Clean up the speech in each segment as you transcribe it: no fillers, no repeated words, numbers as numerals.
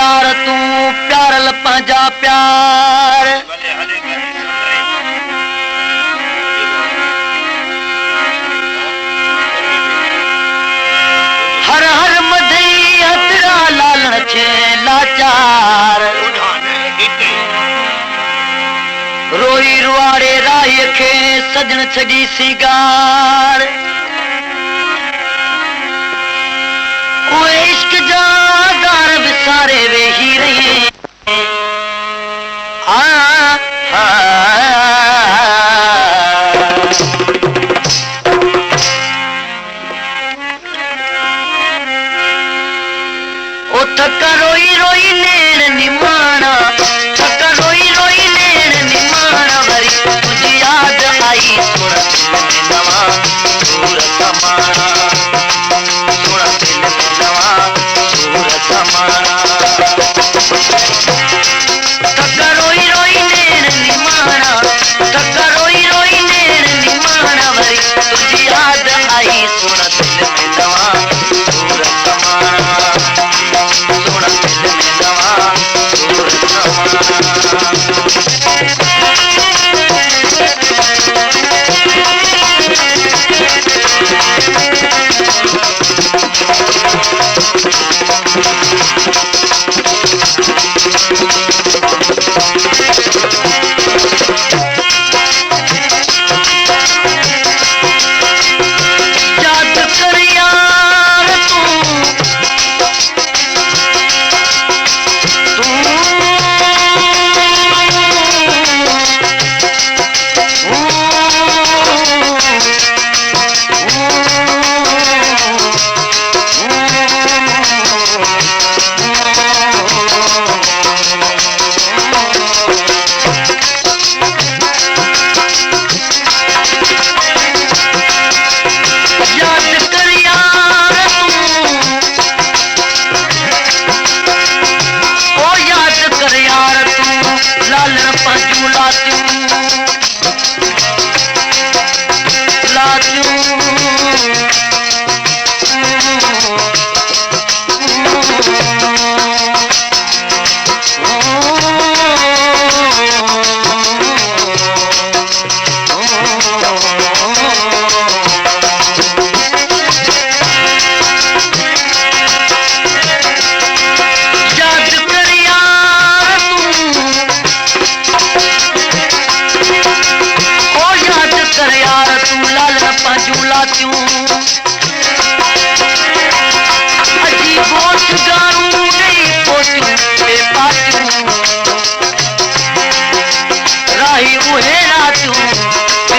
यार तू प्यारल पंजा प्यार हर हर मधई तेरा लालण छे लाचार रोई रुआड़े राही खे सजन छड़ी सिगार वो इश्क जादार विसारे वे ही रहे ओ थका रोई रोई नैन निमाना थका रोई रोई नैन निमाना वरी तुझी याद आई सुन नवा सूर समाना सुन नवा सूर समाना थका रोई रोई नैन निमाना थका रोई रोई नैन निमाना वरी तुझी याद आई सुन नवा सूर समाना सुन नवा सूर समाना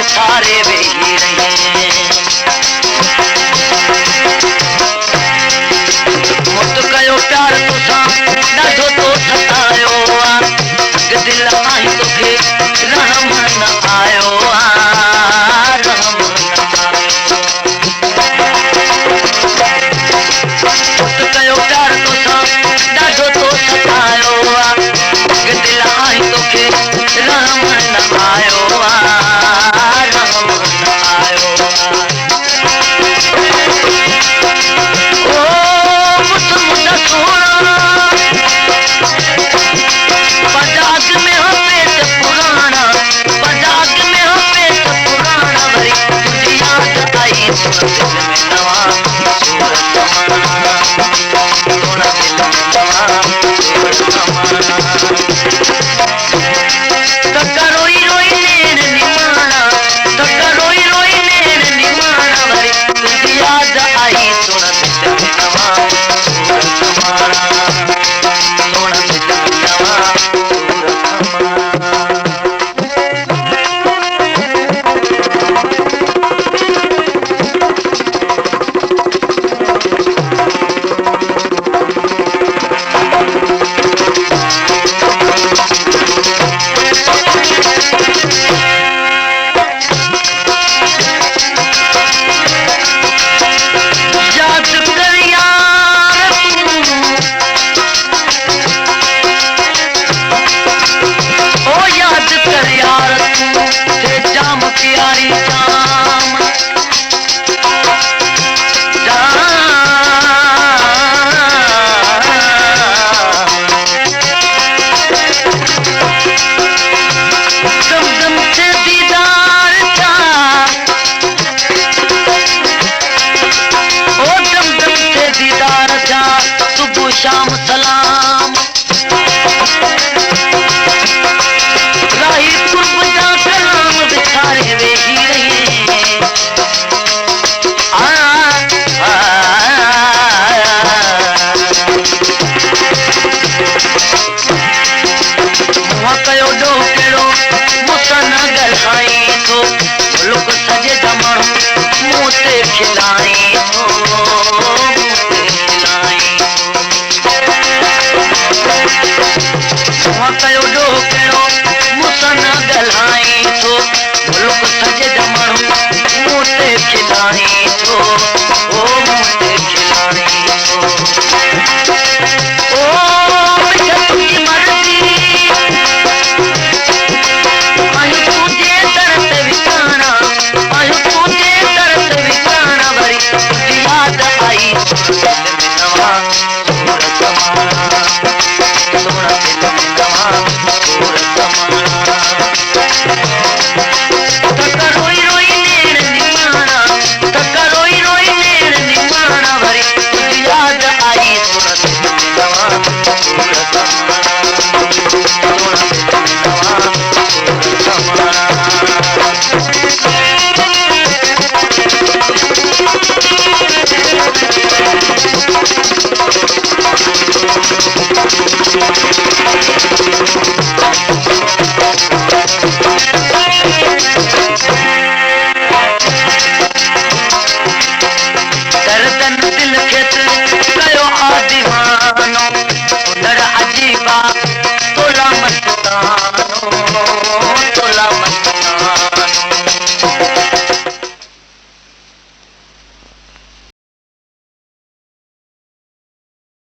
सारे वे ही रहे मुत कयो प्यार तुसा ॾाढो तो सतायो दिल आई तोखे रहम न आयो रहम मुत कयो प्यार तुसा ॾाढो तो सतायो दिल आई तोखे रहम न आयो मुआ कयो डोकेड़ो मुसन गल्हाई थो मुल्क सजे जमण मुंह ते खिलाई थो मुआ कयो डोकेड़ो मुसन गल्हाई थो मुल्क सजे जमण मुंह ते खिलाई थो ओ मुंह ते खिलाई थो ओ मिठड़ी मर्दी आयु तुझे तरस विकाना आयु तुझे तरस विकाना भरी तुझी याद आई दिल में नवा सूर समाना सोना दिल में नवा सूर समाना तका रोई रोई नैन निमाना तका रोई रोई नैन निमाना भरी तुझी याद आई सोना दिल में नवा सूर समाना सोना दिल में नवा सूर समाना दर्दन दिल खेत कयो आदिमानो हुनर अजीबा तोला मस्तानो